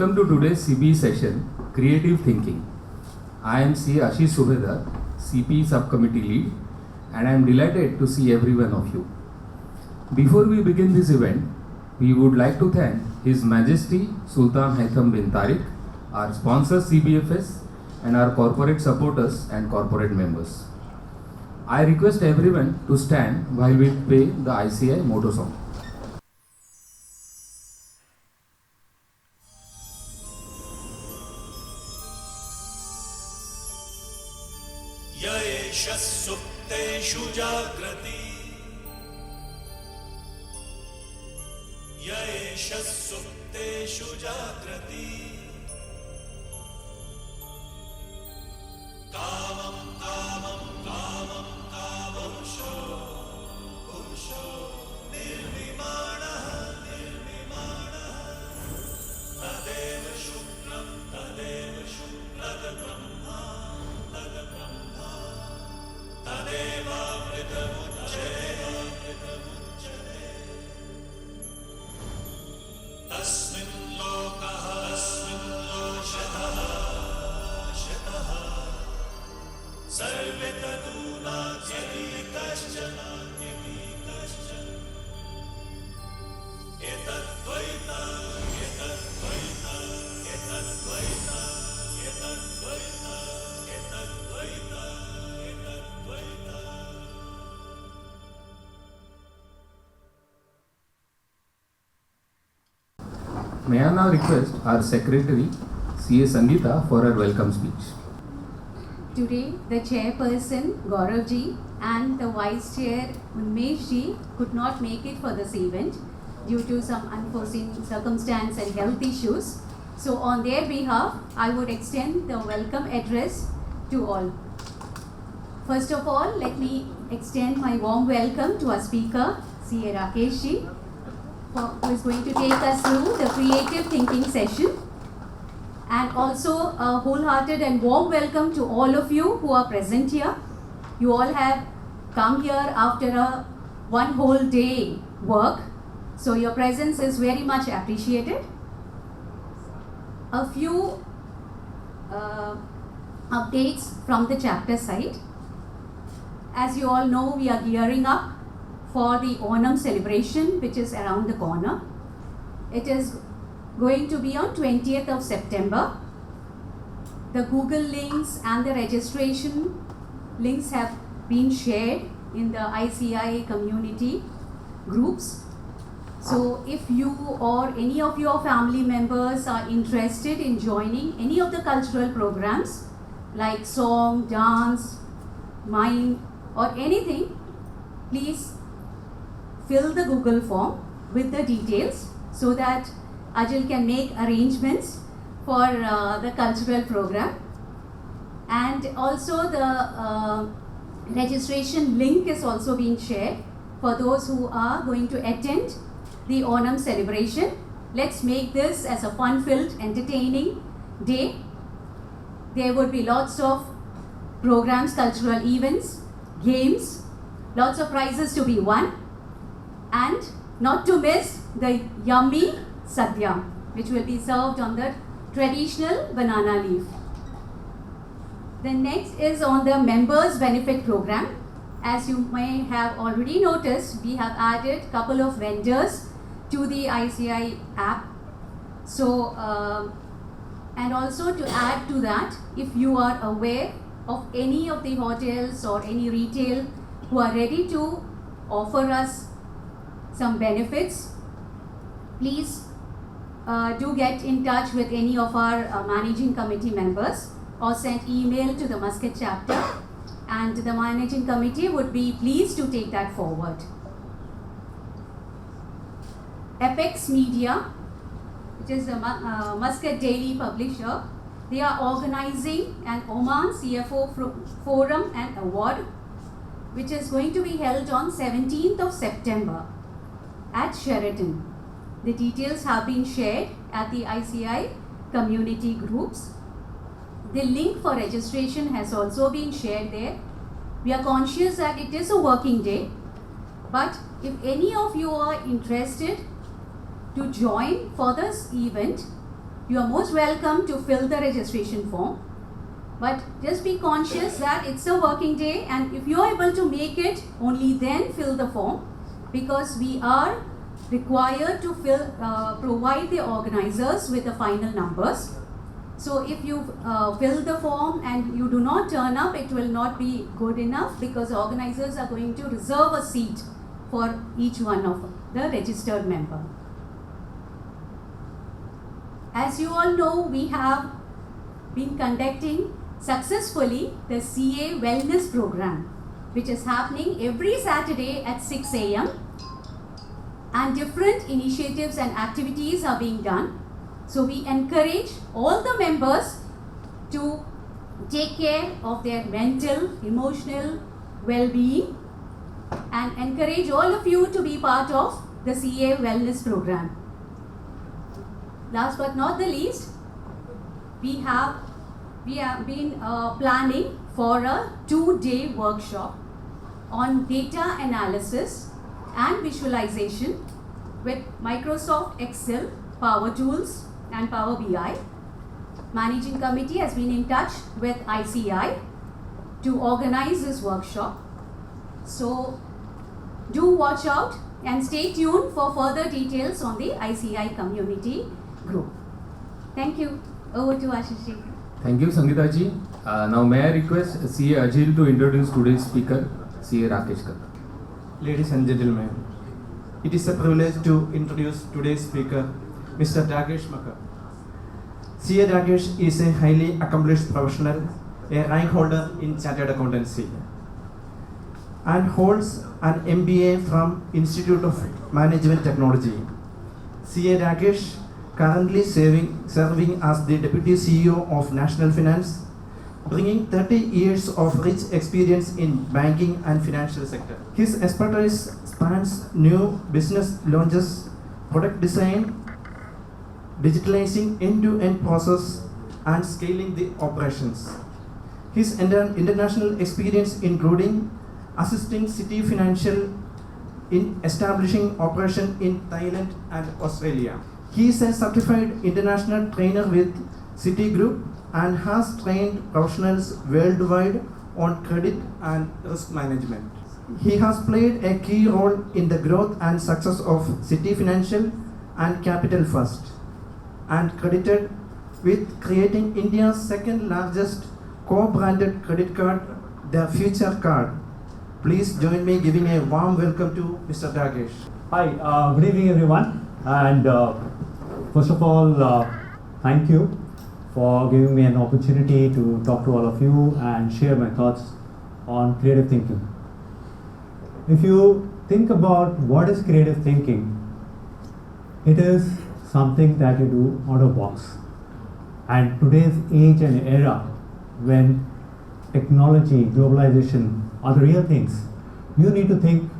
Welcome to today's CBE session, Creative Thinking. I am C. Ashish Subedar, CPE Subcommittee Lead, and I am delighted to see every one of you. Before we begin this event, we would like to thank His Majesty Sultan Haitham bin Tariq, our sponsor CBFS, and our corporate supporters and corporate members. I request everyone to stand while we play the ICAI motto song. सुप्तेषु जाग्रति येष सुप्तेषु जाग्रति कामं कामं कामं कामंशो पुरुषो निर्विमाणः तदेव शुक्लं तद्ब्रह्मा तस्मिन् लोकः शतः सर्वे तदूनात्यपि कश्चन May I now request our Secretary, C.A. Sangeeta, for her welcome speech. Today, the chairperson, Gaurav ji, and the vice chair, Unmesh ji, could not make it for this event due to some unforeseen circumstance and health issues. So, on their behalf, I would extend the welcome address to all. First of all, let me extend my warm welcome to our speaker, C.A. Rakesh ji, who is going to take us through the creative thinking session. And also a wholehearted and warm welcome to all of you who are present here. You all have come here after a one whole day work. So your presence is very much appreciated. A few updates from the chapter side. As you all know, we are gearing up for the Onam celebration, which is around the corner. It is going to be on 20th of September. The Google links and the registration links have been shared in the ICAI community groups. So if you or any of your family members are interested in joining any of the cultural programs like song, dance, mime or anything, please fill the Google form with the details so that Ajil can make arrangements for the cultural program. And also the registration link is also being shared for those who are going to attend the Onam celebration. Let's make this as a fun-filled, entertaining day. There would be lots of programs, cultural events, games, lots of prizes to be won. And not to miss the yummy sadhya, which will be served on the traditional banana leaf. The next is on the members benefit program. As you may have already noticed, we have added a couple of vendors to the ICAI app. So, and also to add to that, if you are aware of any of the hotels or any retail who are ready to offer us some benefits, please do get in touch with any of our managing committee members or send email to the Muscat chapter, and the managing committee would be pleased to take that forward. Apex Media, which is the Muscat Daily publisher, they are organizing an Oman CFO Forum and Award, which is going to be held on 17th of September at Sheraton. The details have been shared at the ICAI community groups. The link for registration has also been shared there. We are conscious that it is a working day, but if any of you are interested to join for this event, you are most welcome to fill the registration form. But just be conscious that it's a working day, and if you are able to make it, only then fill the form, because we are required to provide the organizers with the final numbers. So if you fill the form and you do not turn up, it will not be good enough, because the organizers are going to reserve a seat for each one of the registered member. As you all know, we have been conducting successfully the CA Wellness Program, which is happening every Saturday at 6 a.m. and different initiatives and activities are being done. So we encourage all the members to take care of their mental, emotional well-being, and encourage all of you to be part of the CA Wellness Program. Last but not the least, we have been planning for a 2-day workshop on data analysis and visualization with Microsoft Excel, Power Tools and Power BI. Managing Committee has been in touch with ICAI to organize this workshop. So do watch out and stay tuned for further details on the ICAI community group. Thank you. Over to Ashish. Thank you, Sangeeta ji. Now may I request CA Ajil to introduce today's speaker, CA Rakesh Makkar. Ladies and gentlemen, it is a privilege to introduce today's speaker, Mr. Rakesh Makkar. CA Rakesh is a highly accomplished professional, a rank holder in Chartered Accountancy, and holds an MBA from Institute of Management Technology. CA Rakesh currently serving as the Deputy CEO of National Finance, bringing 30 years of rich experience in banking and financial sector. His expertise spans new business launches, product design, digitalizing end-to-end process, and scaling the operations. His international experience including assisting City Financial in establishing operation in Thailand and Australia. He is a certified international trainer with Citigroup and has trained professionals worldwide on credit and risk management. He has played a key role in the growth and success of City Financial and Capital First, and credited with creating India's second largest co-branded credit card, the Future Card. Please join me giving a warm welcome to Mr. Rakesh. Hi, good evening everyone, and first of all, thank you for giving me an opportunity to talk to all of you and share my thoughts on creative thinking. If you think about what is creative thinking, it is something that you do out of box. And today's age and era, when technology, globalization are the real things, you need to think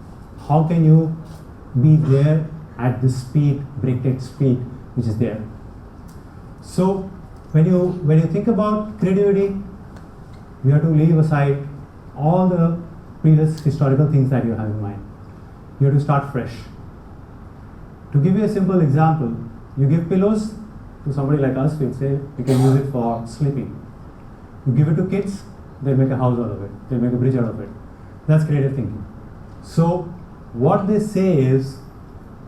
how can you be there at the speed, breakneck speed, which is there. So when you think about creativity, you have to leave aside all the previous historical things that you have in mind. You have to start fresh. To give you a simple example, you give pillows to somebody like us, we'll say we can use it for sleeping. You give it to kids, they'll make a house out of it, they'll make a bridge out of it. That's creative thinking. So what they say is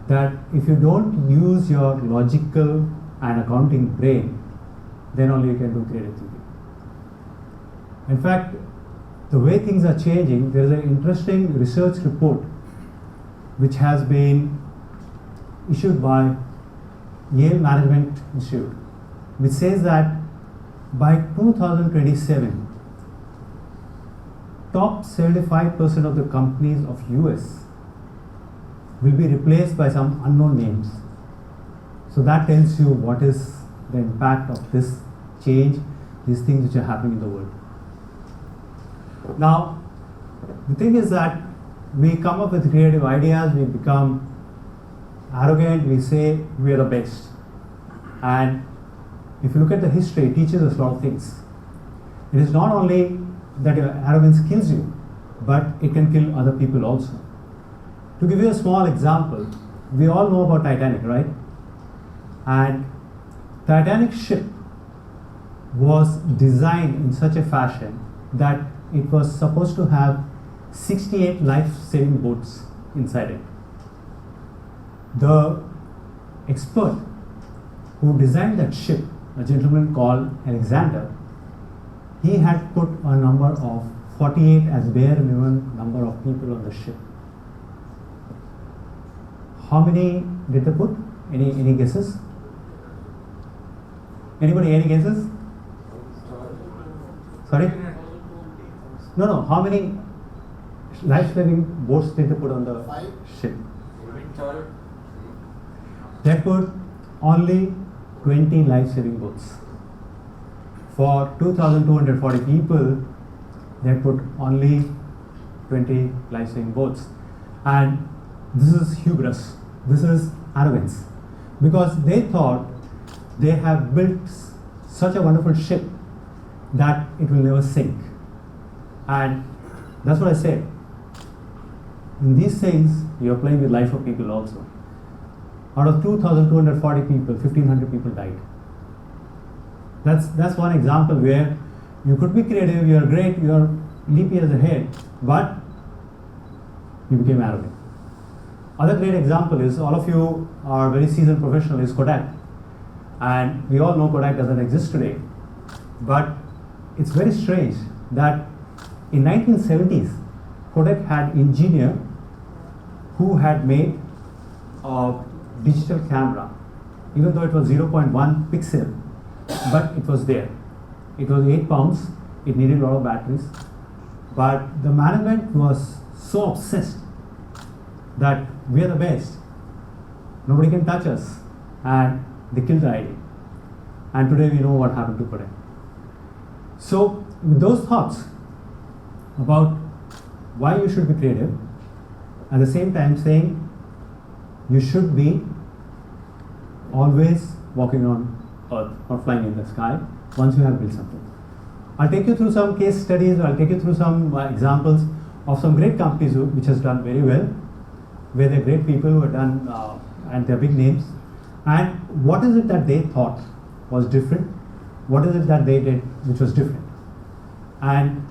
that if you don't use your logical and accounting brain, then only you can do creative thinking. In fact, the way things are changing, there is an interesting research report which has been issued by Yale Management Institute, which says that by 2027, top 75% of the companies of US will be replaced by some unknown names. So that tells you what is the impact of this change, these things which are happening in the world. Now, the thing is that we come up with creative ideas, we become arrogant, we say we are the best. And if you look at the history, it teaches us a lot of things. It is not only that your arrogance kills you, but it can kill other people also. To give you a small example, we all know about Titanic, right? And Titanic ship was designed in such a fashion that it was supposed to have 68 life-saving boats inside it. The expert who designed that ship, a gentleman called Alexander, he had put a number of 48 as bare minimum number of people on the ship. How many did they put? Any guesses? Anybody, any guesses? Sorry? No. How many life-saving boats did they put on the ship? They put only 20 life-saving boats. For 2,240 people, they put only 20 life-saving boats. And this is hubris. This is arrogance. Because they thought they have built such a wonderful ship that it will never sink. And that's what I said. In these things, you're playing with life of people also. Out of 2,240 people, 1,500 people died. That's one example where you could be creative, you're great, you're leap years ahead, but you became arrogant. Other great example is, all of you are very seasoned professional, is Kodak. And we all know Kodak doesn't exist today. But it's very strange that in 1970s, Kodak had an engineer who had made a digital camera, even though it was 0.1 pixel, but it was there. It was 8 pounds, it needed a lot of batteries, but the management was so obsessed that we are the best, nobody can touch us, and they killed the idea. And today we know what happened to Kodak. So with those thoughts about why you should be creative, at the same time saying you should be always walking on earth or flying in the sky once you have built something. I'll take you through some case studies, I'll take you through some examples of some great companies which has done very well, where they're great people who have done, and they're big names. And what is it that they thought was different? What is it that they did which was different? And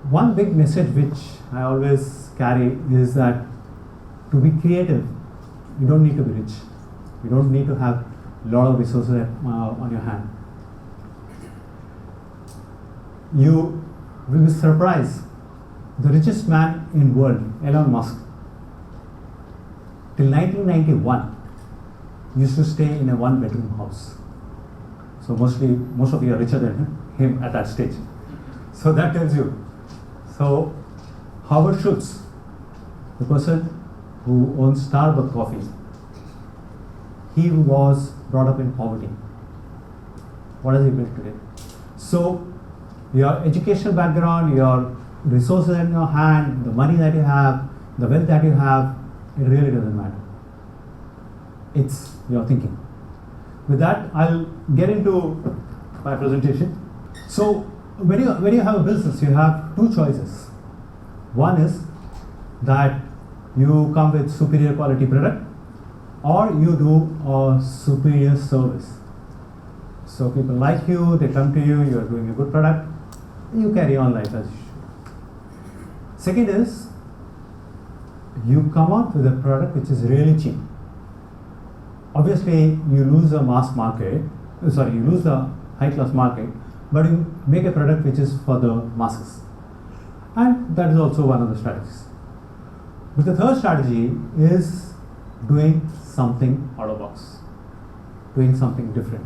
one big message which I always carry is that to be creative, you don't need to be rich. You don't need to have a lot of resources on your hand. You will be surprised. The richest man in the world, Elon Musk, till 1991, used to stay in a one-bedroom house. So most of you are richer than him at that stage. So that tells you. So Howard Schultz, the person who owns Starbucks coffee, he was brought up in poverty. What has he built today? So your educational background, your resources in your hand, the money that you have, the wealth that you have, it really doesn't matter. It's your thinking. With that, I'll get into my presentation. So when you have a business, you have two choices. One is that you come with superior quality product, or you do a superior service. So people like you, they come to you, you are doing a good product, you carry on life as you should. Second is, you come out with a product which is really cheap. Obviously, you lose the mass market, you lose the high class market, but you make a product which is for the masses. And that is also one of the strategies. But the third strategy is doing something out of the box, doing something different.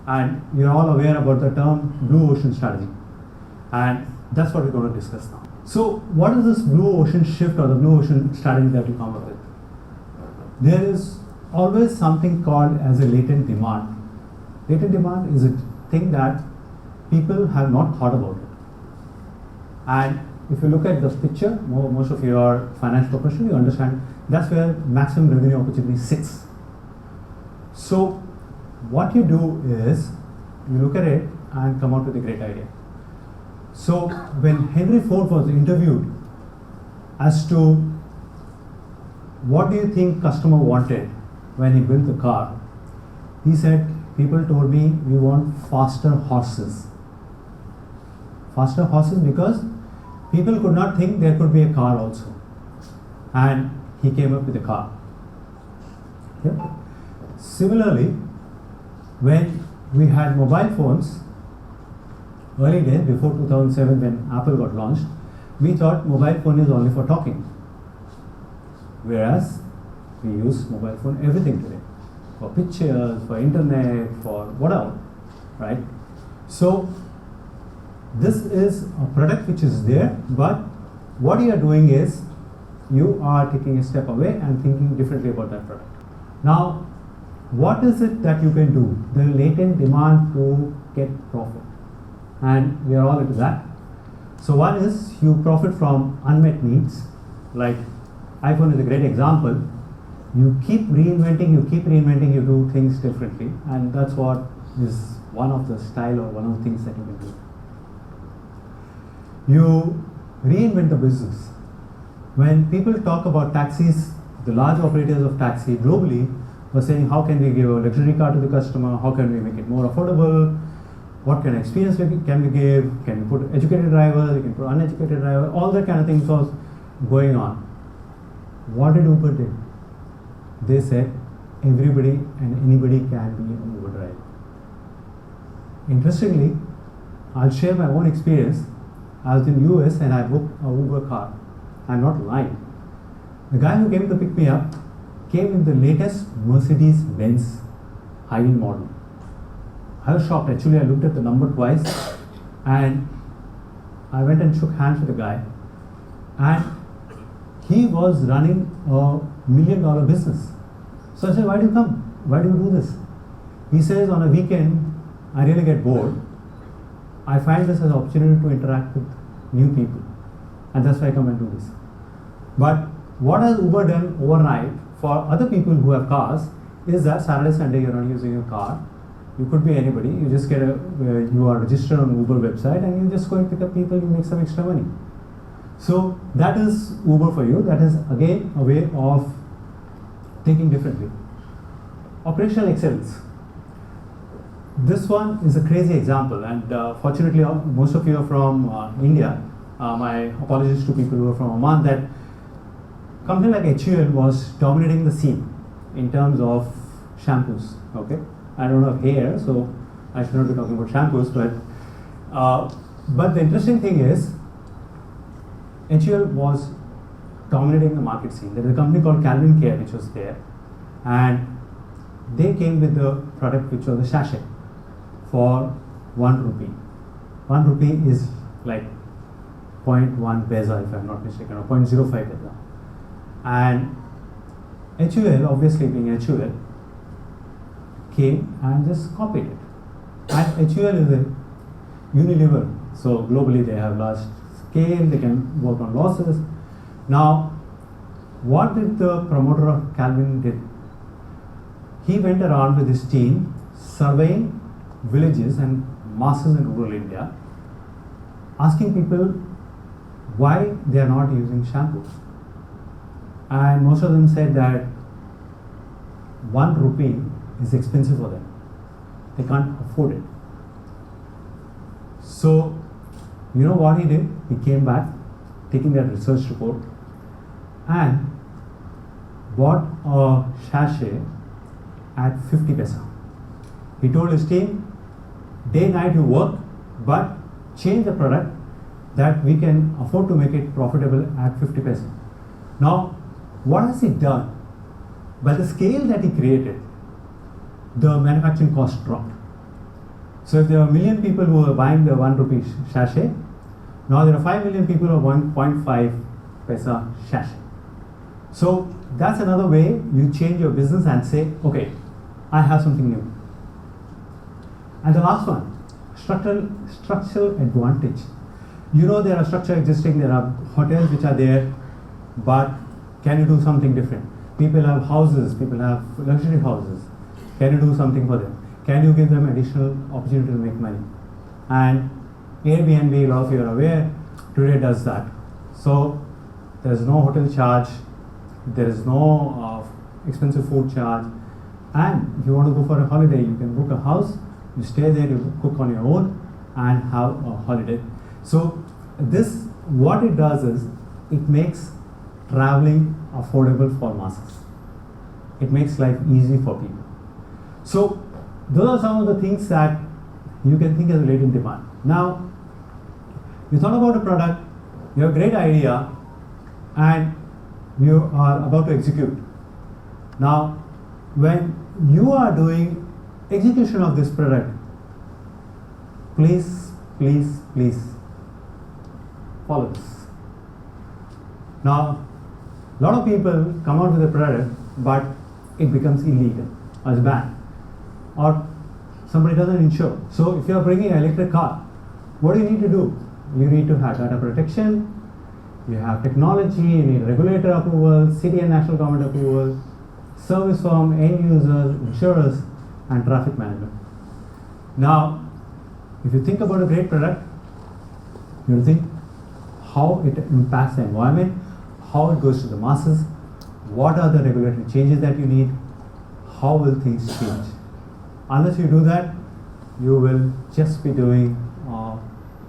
And you're all aware about the term blue ocean strategy. And that's what we're going to discuss now. So what is this blue ocean shift or the blue ocean strategy that you come up with? There is always something called as a latent demand. Latent demand is a thing that people have not thought about it. And if you look at the picture, most of you are finance professionals, you understand that's where maximum revenue opportunity sits. So what you do is, you look at it and come out with a great idea. So when Henry Ford was interviewed as to what do you think customer wanted when he built the car, he said people told me we want faster horses. Faster horses because people could not think there could be a car also. And he came up with a car. Okay. Similarly, when we had mobile phones, early days before 2007 when Apple got launched, we thought mobile phone is only for talking. Whereas we use mobile phone everything today. For pictures, for internet, for whatever, right? So this is a product which is there, but what you are doing is you are taking a step away and thinking differently about that product. Now, what is it that you can do? The latent demand to get profit. And we are all into that. So one is you profit from unmet needs. Like iPhone is a great example. You keep reinventing, you do things differently. And that's what is one of the style or one of the things that you can do. You reinvent the business. When people talk about taxis, the large operators of taxi globally were saying, how can we give a luxury car to the customer? How can we make it more affordable? What kind of experience can we give? Can we put educated drivers? We can put uneducated drivers? All that kind of things was going on. What did Uber do? They said everybody and anybody can be an Uber driver. Interestingly, I'll share my own experience. I was in US and I booked an Uber car. I'm not lying. The guy who came to pick me up came in the latest Mercedes-Benz high-end model. I was shocked. Actually, I looked at the number twice and I went and shook hands with the guy. And he was running a $1 million business. So I said, why do you come? Why do you do this? He says, on a weekend, I really get bored. I find this as an opportunity to interact with new people. And that's why I come and do this. But what has Uber done overnight for other people who have cars is that Saturday, Sunday, you're not using a car. You could be anybody. You just get you are registered on Uber website and you just go and pick up people, you make some extra money. So that is Uber for you. That is again a way of thinking differently. Operational excellence. This one is a crazy example, and fortunately most of you are from India. My apologies to people who are from Oman. That company like HUL was dominating the scene in terms of shampoos. Okay, I don't have hair, so I should not be talking about shampoos. But the interesting thing is, HUL was dominating the market scene. There is a company called Calvin Care which was there, and they came with the product which was a sachet for 1 rupee. 1 rupee is like 0.1 paisa, if I'm not mistaken, or 0.05 paisa. And HUL, obviously being HUL, came and just copied it. And HUL is a Unilever, so globally they have large scale, they can work on losses. Now, what did the promoter of Calvin did? He went around with his team surveying villages and masses in rural India, asking people why they are not using shampoo. And most of them said that 1 rupee is expensive for them. They can't afford it. So, you know what he did? He came back, taking that research report, and bought a sachet at 50 paisa. He told his team, day night you work, but change the product that we can afford to make it profitable at 50 paisa. Now, what has he done? By the scale that he created, the manufacturing cost dropped. So if there are 1 million people who are buying the 1 rupee sachet, now there are 5 million people who are 1.5 paisa sachet. So that's another way you change your business and say, okay, I have something new. And the last one, structural advantage. You know there are structure existing, there are hotels which are there, but can you do something different? People have houses, people have luxury houses. Can you do something for them? Can you give them additional opportunity to make money? And Airbnb, a lot of you are aware, today does that. So there is no hotel charge, there is no expensive food charge. And if you want to go for a holiday, you can book a house, you stay there, you cook on your own, and have a holiday. So this, what it does is, it makes traveling affordable for masses. It makes life easy for people. So those are some of the things that you can think as a latent demand. Now, you thought about a product, you have a great idea, and you are about to execute. Now, when you are doing execution of this product, please follow this. Now, a lot of people come out with a product, but it becomes illegal or it's banned, or somebody doesn't insure. So if you are bringing an electric car, what do you need to do? You need to have data protection, you have technology, you need regulator approval, city and national government approval, service firm, end users, insurers, and traffic management. Now, if you think about a great product, you think how it impacts the environment, how it goes to the masses, what are the regulatory changes that you need, how will things change. Unless you do that, you will just be doing a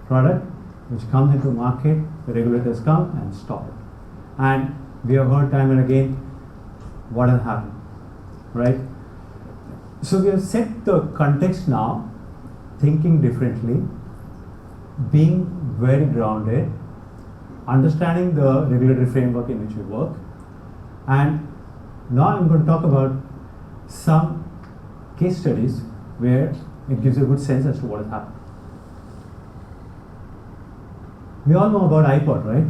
product which comes into market, the regulators come and stop it. And we have heard time and again what has happened, right? So we have set the context now, thinking differently, being very grounded, understanding the regulatory framework in which we work. And now I'm going to talk about some case studies where it gives you a good sense as to what has happened. We all know about iPod, right?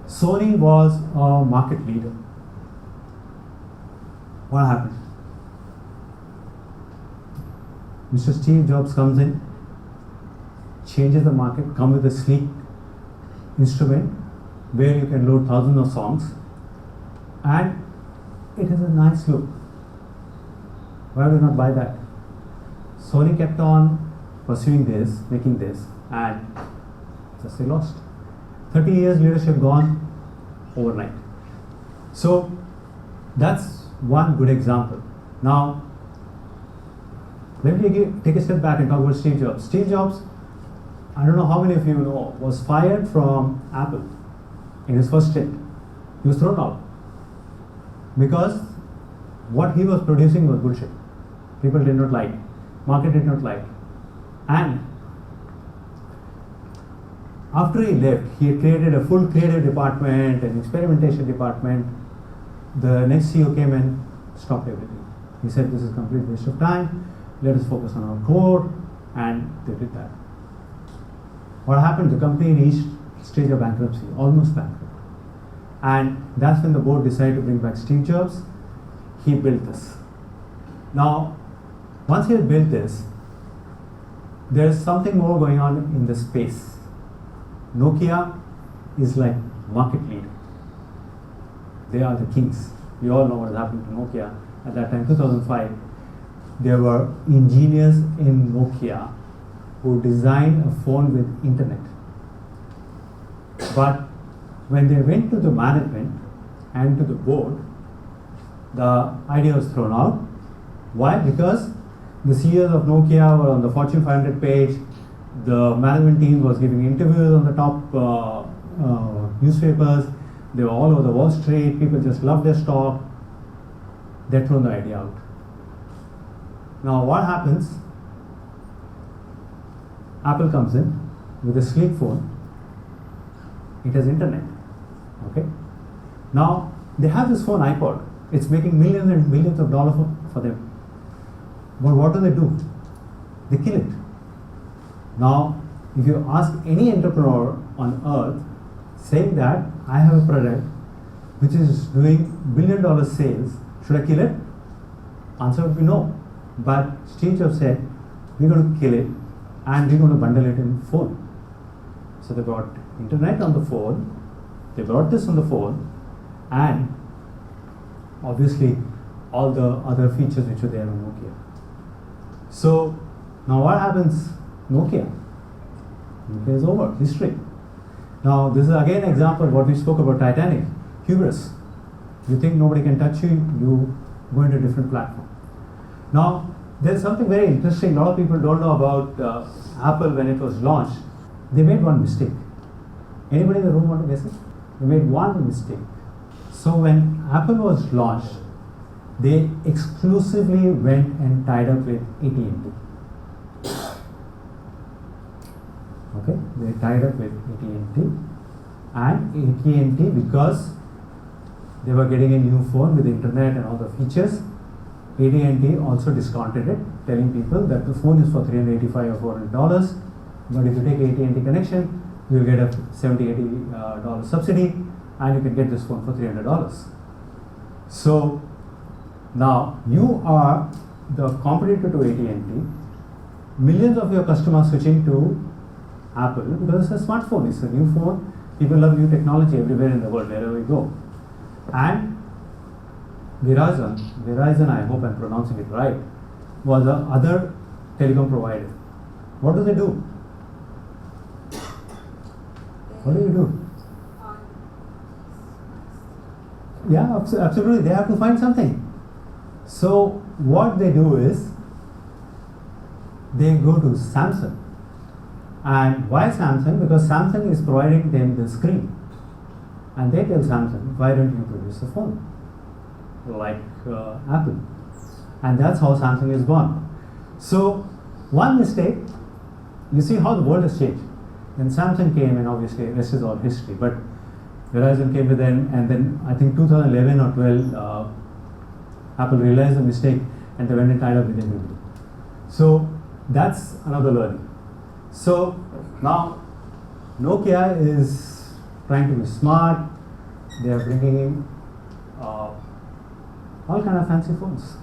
Sony was a market leader. What happened? Mr. Steve Jobs comes in, changes the market, comes with a sleek instrument where you can load thousands of songs, and it has a nice look. Why would you not buy that? Sony kept on pursuing this, making this, and just they lost. 30 years leadership gone overnight. So that's one good example. Now, let me take a step back and talk about Steve Jobs. Steve Jobs, I don't know how many of you know, was fired from Apple in his first stint. He was thrown out because what he was producing was bullshit. People did not like, market did not like. And after he left, he had created a full creative department, an experimentation department. The next CEO came and stopped everything. He said, this is a complete waste of time. Let us focus on our core, and they did that. What happened? The company reached stage of bankruptcy, almost bankrupt. And that's when the board decided to bring back Steve Jobs. He built this. Now, once he had built this, there's something more going on in the space. Nokia is like market leader. They are the kings. We all know what has happened to Nokia at that time, 2005. There were engineers in Nokia who designed a phone with internet. But when they went to the management and to the board, the idea was thrown out. Why? Because the CEOs of Nokia were on the Fortune 500 page. The management team was giving interviews on the top newspapers. They were all over the Wall Street. People just loved their stock. They thrown the idea out. Now what happens? Apple comes in with a sleek phone. It has internet. Okay. Now they have this phone iPod. It's making millions and millions of dollars for them. But what do? They kill it. Now, if you ask any entrepreneur on earth saying that I have a product which is doing $1 billion sales, should I kill it? Answer would be no. But Steve Jobs said, we're going to kill it and we're going to bundle it in phone. So they brought internet on the phone, they brought this on the phone, and obviously all the other features which were there on Nokia. So now what happens? Nokia is over, history. Now this is again an example of what we spoke about Titanic, hubris. You think nobody can touch you, you going to a different platform. Now, there's something very interesting. A lot of people don't know about Apple when it was launched. They made one mistake. Anybody in the room want to guess it? They made one mistake. So when Apple was launched, they exclusively went and tied up with AT&T. Okay, they tied up with AT&T, and AT&T, because they were getting a new phone with internet and all the features, AT&T also discounted it, telling people that the phone is for $385 or $400, but if you take AT&T connection, you'll get a $70-80 subsidy, and you can get this phone for $300. So now you are the competitor to AT&T. Millions of your customers switching to Apple because it's a smartphone, it's a new phone. People love new technology everywhere in the world, wherever we go. And Verizon, I hope I'm pronouncing it right, was the other telecom provider. What do they do? What do you do? Yeah, absolutely. They have to find something. So what they do is they go to Samsung. And why Samsung? Because Samsung is providing them the screen. And they tell Samsung, why don't you produce a phone like Apple? And that's how Samsung is born. So one mistake, you see how the world has changed. When Samsung came, and obviously rest is all history, but Verizon came with them, and then I think 2011 or 12, Apple realized the mistake and they went and tied up with everybody. So that's another learning. So now Nokia is trying to be smart. They are bringing in all kind of fancy phones.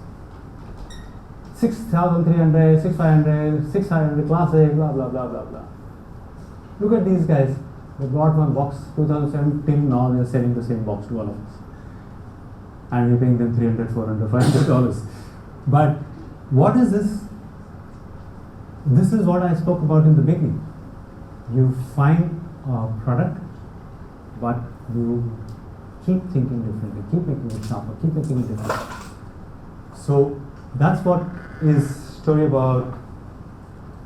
6,300, 6,500, 600 classic, blah blah blah blah blah. Look at these guys. They bought one box 2017. Now they're selling the same box to all of us, and we're paying them $300, $400, $500. But what is this? This is what I spoke about in the beginning. You find a product, but you keep thinking differently, keep making it sharper, keep making it different. So that's what is story about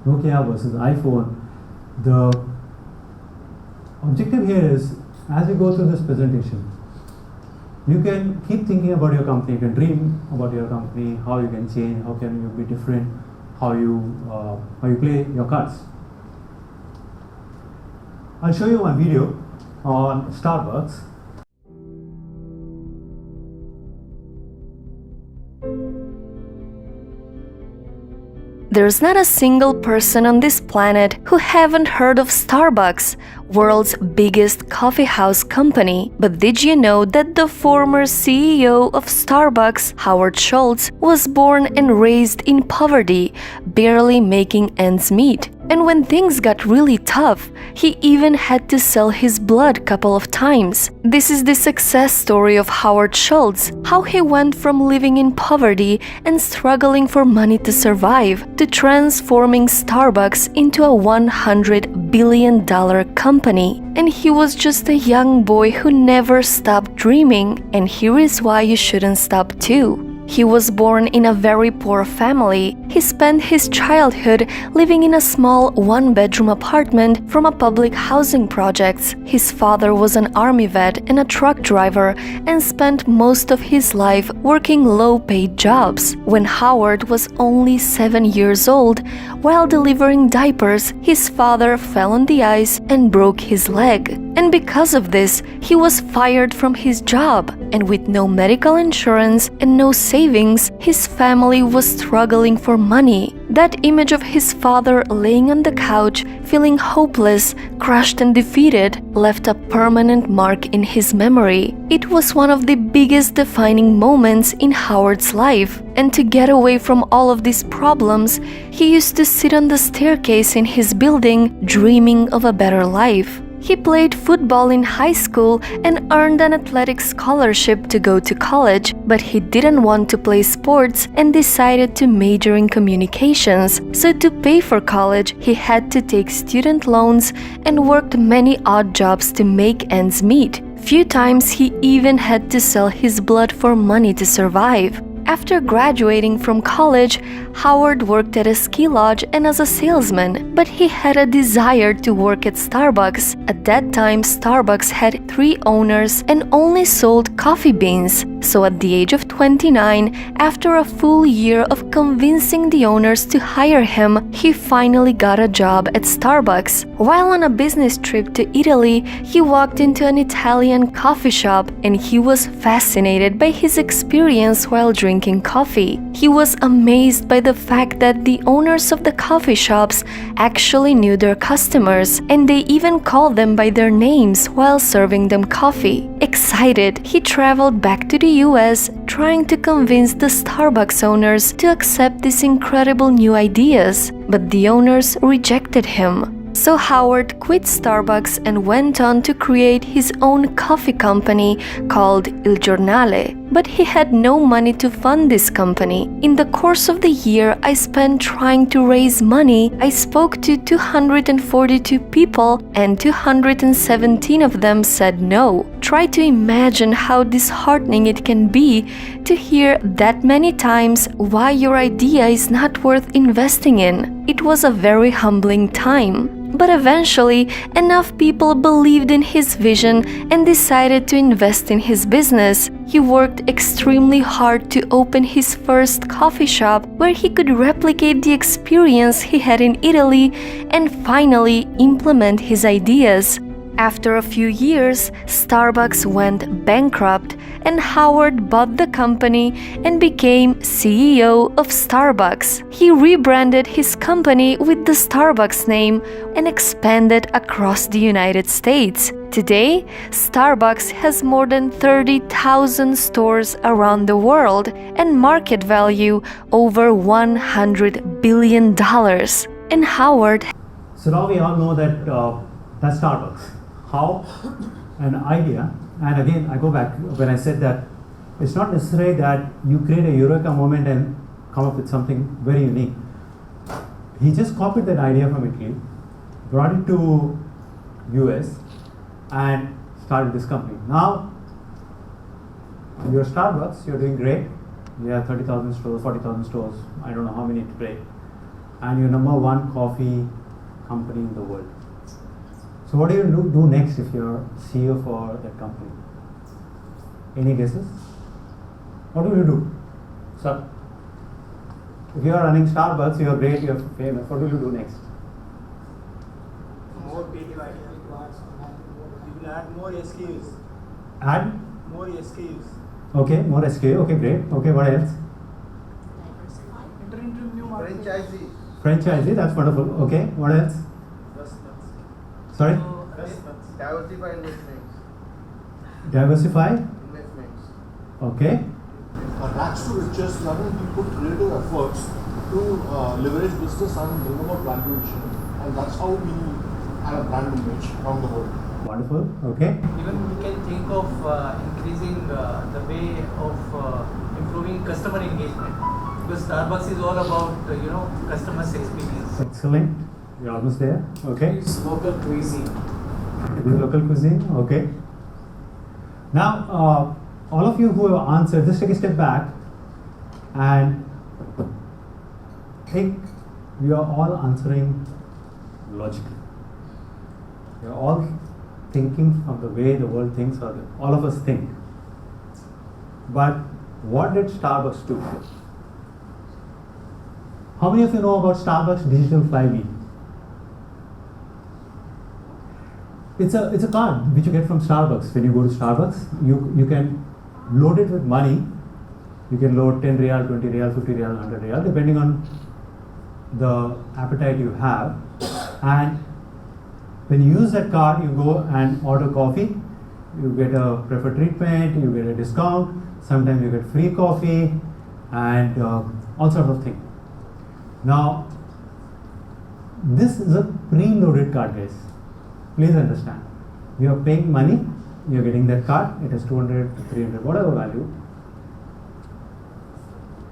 Nokia versus iPhone. The objective here is, as we go through this presentation, you can keep thinking about your company, you can dream about your company, how you can change, how can you be different, how you play your cards. I'll show you one video on Starbucks. There's not a single person on this planet who haven't heard of Starbucks, world's biggest coffee house company. But did you know that the former CEO of Starbucks, Howard Schultz, was born and raised in poverty, barely making ends meet? And when things got really tough, he even had to sell his blood a couple of times. This is the success story of Howard Schultz, how he went from living in poverty and struggling for money to survive to transforming Starbucks into a $100 billion company. And he was just a young boy who never stopped dreaming, and here is why you shouldn't stop too. He was born in a very poor family. He spent his childhood living in a small one-bedroom apartment from a public housing project. His father was an army vet and a truck driver and spent most of his life working low-paid jobs. When Howard was only 7 years old, while delivering diapers, his father fell on the ice and broke his leg. And because of this, he was fired from his job, and with no medical insurance and no savings, his family was struggling for money. That image of his father laying on the couch, feeling hopeless, crushed and defeated, left a permanent mark in his memory. It was one of the biggest defining moments in Howard's life. And to get away from all of these problems, he used to sit on the staircase in his building, dreaming of a better life. He played football in high school and earned an athletic scholarship to go to college, but he didn't want to play sports and decided to major in communications. So to pay for college, he had to take student loans and worked many odd jobs to make ends meet. Few times he even had to sell his blood for money to survive. After graduating from college, Howard worked at a ski lodge and as a salesman, but he had a desire to work at Starbucks. At that time, Starbucks had 3 owners and only sold coffee beans. So at the age of 29, after a full year of convincing the owners to hire him, he finally got a job at Starbucks. While on a business trip to Italy, he walked into an Italian coffee shop and he was fascinated by his experience while drinking coffee. He was amazed by the fact that the owners of the coffee shops actually knew their customers and they even called them by their names while serving them coffee. Excited, he traveled back to the US trying to convince the Starbucks owners to accept these incredible new ideas, but the owners rejected him. So Howard quit Starbucks and went on to create his own coffee company called Il Giornale. But he had no money to fund this company. In the course of the year I spent trying to raise money, I spoke to 242 people and 217 of them said no. Try to imagine how disheartening it can be to hear that many times why your idea is not worth investing in. It was a very humbling time. But eventually, enough people believed in his vision and decided to invest in his business. He worked extremely hard to open his first coffee shop where he could replicate the experience he had in Italy and finally implement his ideas. After a few years, Starbucks went bankrupt and Howard bought the company and became CEO of Starbucks. He rebranded his company with the Starbucks name and expanded across the United States. Today, Starbucks has more than 30,000 stores around the world and market value over $100 billion. And Howard. So now we all know that that's Starbucks. How an idea, and again I go back when I said that it's not necessary that you create a eureka moment and come up with something very unique. He just copied that idea from Italy, brought it to US and started this company. Now you're Starbucks, you're doing great. You have 30,000 stores, 40,000 stores, I don't know how many today, and you're number 1 coffee company in the world. So what do you do next if you're CEO for that company? Any guesses? What will you do? Sir? If you are running Starbucks, you are great, you are famous, what will you do next? More creative ideas. You will add more SKUs. Add? More SKUs. Okay, more SKU, okay, great. Okay, what else? Enter into new market. Franchisee, that's wonderful. Okay, what else? Sorry? Diversify investments. Diversify? Investments. Okay. That's to riches, rather we put creative efforts to leverage business and bring about value addition, and that's how we have a brand image around the world. Wonderful. Okay. Even we can think of increasing the way of improving customer engagement, because Starbucks is all about customers' experience. Excellent. You're almost there. Okay. It's local cuisine. It is local cuisine. Okay. Now, all of you who have answered, just take a step back and think we are all answering logically. We are all thinking from the way the world thinks, or all of us think. But what did Starbucks do? How many of you know about Starbucks digital flywheel? It's a card which you get from Starbucks. When you go to Starbucks, you can load it with money. You can load 10 real, 20 real, 50 real, 100 real, depending on the appetite you have. And when you use that card, you go and order coffee. You get a preferred treatment, you get a discount, sometimes you get free coffee, and all sorts of things. Now, this is a preloaded card, guys. Please understand. You are paying money, you are getting that card, it has 200 to 300, whatever value.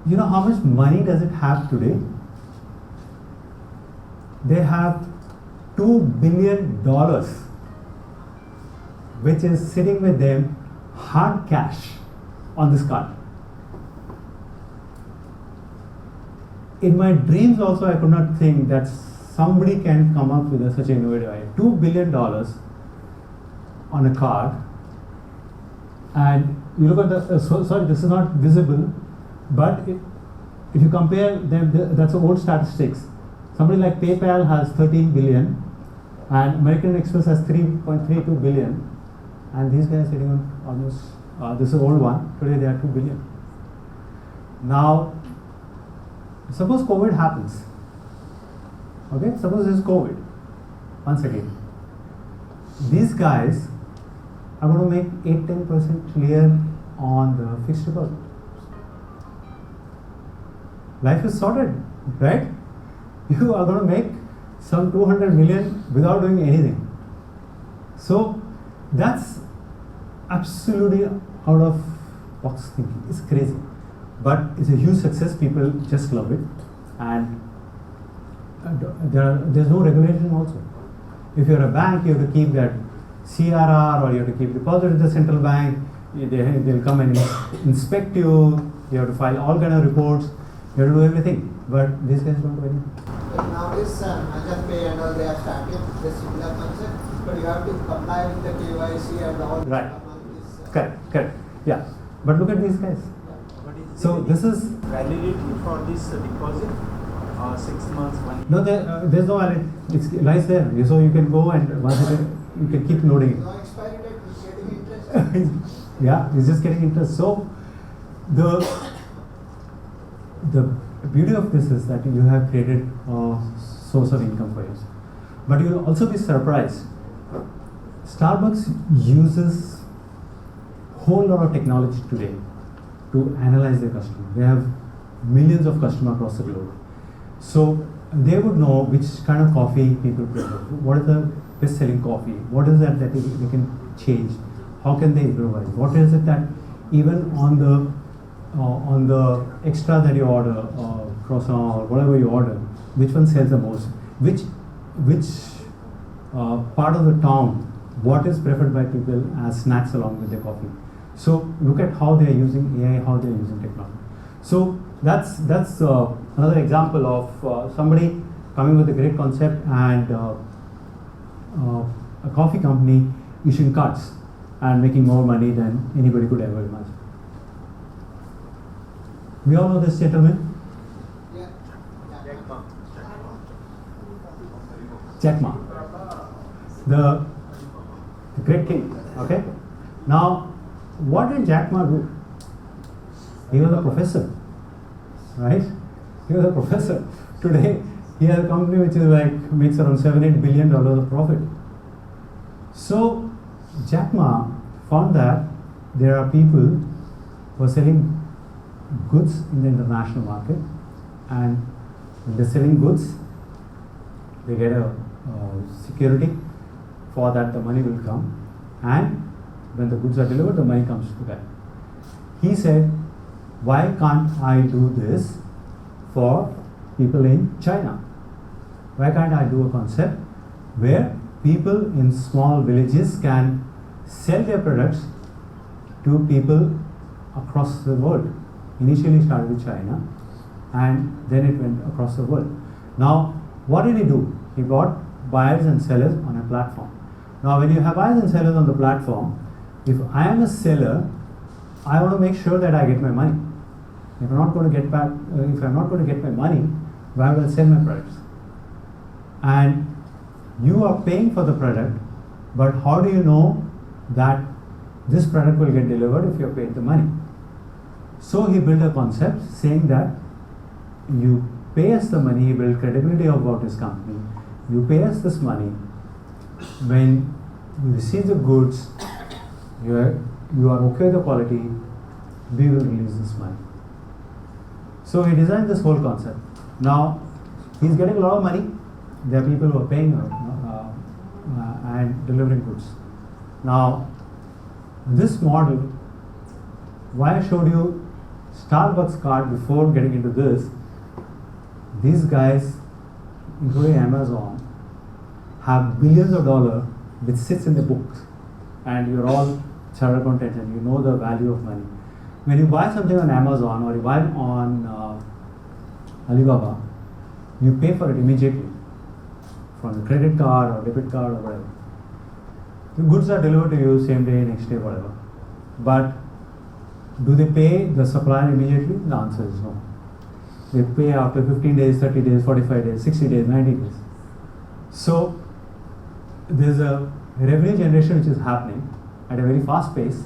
You know how much money does it have today? They have $2 billion, which is sitting with them hard cash on this card. in my dreams also I could not think that somebody can come up with such an innovative idea. $2 billion on a card, and you look at the, sorry, this is not visible, but if you compare them, that's old statistics. Somebody like PayPal has 13 billion, and American Express has 3.32 billion, and these guys are sitting on almost, this is old one, today they are 2 billion. Now, suppose COVID happens, okay, suppose this is COVID, once again. These guys are going to make 8-10% clear on the fixed deposit. Life is sorted, right? You are going to make some 200 million without doing anything. So that's absolutely out of box thinking. It's crazy, but it's a huge success. People just love it, and there's no regulation also. If you're a bank, you have to keep that CRR, or you have to keep deposit at the central bank. They'll come and inspect you. You have to file all kind of reports. You have to do everything. But these guys don't do anything. But nowadays, Amazon Pay and all, they have started the similar concept, but you have to comply with the KYC and all. Right. Correct. Yeah. But look at these guys. So this is validity for this deposit, 6 months, 1 year? no, there's no valid. It lies there. So you can go and once you can keep loading No expiry date, it's getting interest. it. Yeah, it's just getting interest. So the beauty of this is that you have created a source of income for yourself. But you'll also be surprised. Starbucks uses whole lot of technology today to analyze their customer. They have millions of customers across the globe. So they would know which kind of coffee people prefer. What is the best selling coffee? What is that they can change? How can they improvise? What is it that even on the extra that you order, croissant or whatever you order, which one sells the most? Which part of the town, what is preferred by people as snacks along with their coffee? So look at how they are using AI, how they are using technology. So that's another example of somebody coming with a great concept and a coffee company issuing cards and making more money than anybody could ever imagine. We all know this gentleman, Yeah. Jack Ma, the great king. Okay. Now, what did Jack Ma do? He was a professor, right? He was a professor. Today, he has a company which is like makes around $7-8 billion of profit. So, Jack Ma found that there are people who are selling goods in the international market, and when they're selling goods, they get a security for that the money will come, and when the goods are delivered, the money comes to them. He said, why can't I do this for people in China? Why can't I do a concept where people in small villages can sell their products to people across the world? Initially started with China, and then it went across the world. Now, what did he do? He brought buyers and sellers on a platform. Now, when you have buyers and sellers on the platform, if I am a seller, I want to make sure that I get my money. If I'm not going to get my money, why will I sell my products? And you are paying for the product, but how do you know that this product will get delivered if you have paid the money? So he built a concept saying that you pay us the money, he built credibility about his company. You pay us this money. When you receive the goods, you are okay with the quality, we will release this money. So he designed this whole concept. Now, he's getting a lot of money. There are people who are paying and delivering goods. Now, this model, why I showed you Starbucks card before getting into this, these guys, including Amazon, have billions of dollars which sits in the books, and you're all chartered accountants and you know the value of money. When you buy something on Amazon or you buy it on Alibaba, you pay for it immediately from the credit card or debit card or whatever. The goods are delivered to you same day, next day, whatever. But do they pay the supplier immediately? The answer is no. They pay after 15 days, 30 days, 45 days, 60 days, 90 days. So there's a revenue generation which is happening at a very fast pace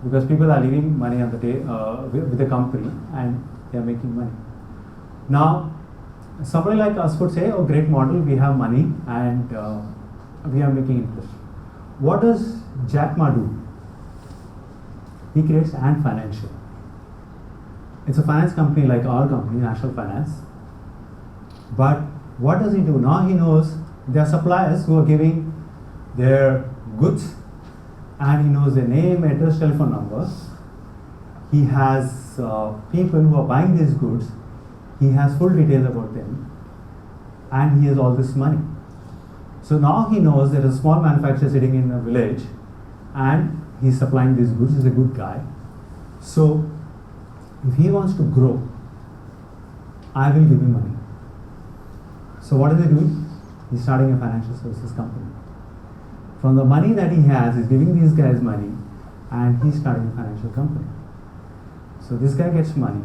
because people are leaving money on the with the company and they are making money. Now, somebody like us would say, oh, great model, we have money and we are making interest. What does Jack Ma do? He creates Ant Financial. It's a finance company like our company, National Finance. But what does he do? Now he knows there are suppliers who are giving their goods and he knows their name, address, telephone number. He has people who are buying these goods. He has full details about them and he has all this money. So now he knows there is a small manufacturer sitting in a village and he's supplying these goods. He's a good guy. So if he wants to grow, I will give him money. So what is he doing? He's starting a financial services company. From the money that he has, he's giving these guys money and he's starting a financial company. So this guy gets money.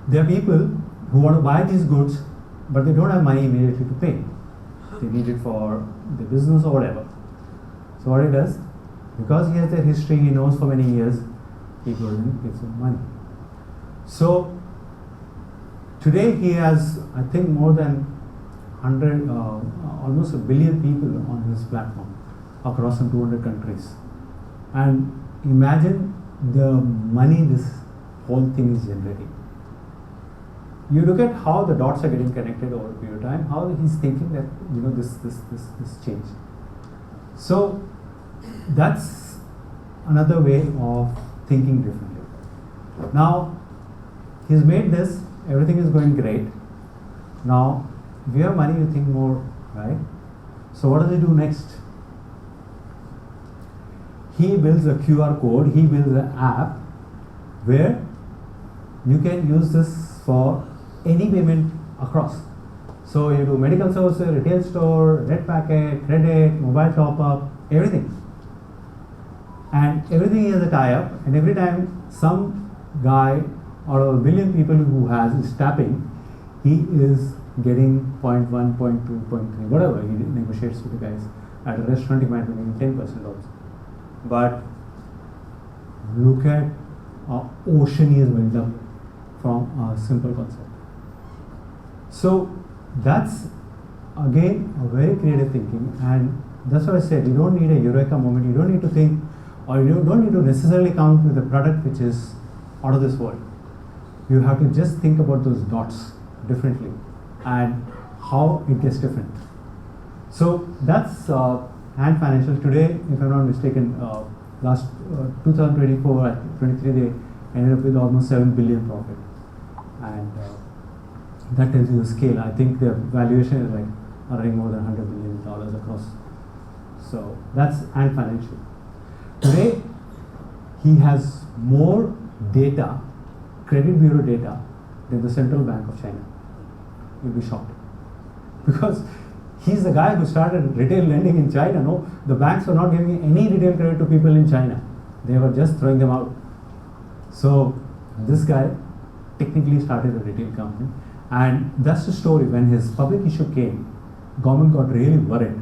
There are people who want to buy these goods but they don't have money immediately to pay. They need it for the business or whatever. So what he does, because he has their history, he knows for many years, he goes and gives them money. So today he has, I think, more than 100, almost 1 billion people on his platform across some 200 countries. And imagine the money this whole thing is generating. You look at how the dots are getting connected over a period of time, how he's thinking that, this change. So that's another way of thinking differently. Now, he's made this, everything is going great. Now, if you have money, you think more, right? So what does he do next? He builds a QR code, he builds an app where you can use this for any payment across. So you do medical services, retail store, red packet, credit, mobile top up, everything. And everything is a tie-up, and every time some guy out of 1 billion people who is tapping, he is getting 0.1, 0.2, 0.3, whatever he negotiates with the guys. At a restaurant, he might be getting 10% also. But look at how ocean he has built up from a simple concept. So that's again a very creative thinking, and that's what I said, you don't need a eureka moment, you don't need to think, or you don't need to necessarily come with a product which is out of this world. You have to just think about those dots differently and how it gets different. So that's Ant Financial. Today, if I'm not mistaken, last 2024, 23, they ended up with almost 7 billion profit. And that tells you the scale. I think the valuation is like earning more than $100 billion across. So that's Ant Financial. Today, he has more data, credit bureau data, than the Central Bank of China. You'll be shocked. Because he's the guy who started retail lending in China. No, the banks were not giving any retail credit to people in China. They were just throwing them out. So this guy technically started a retail company. And that's the story. When his public issue came, government got really worried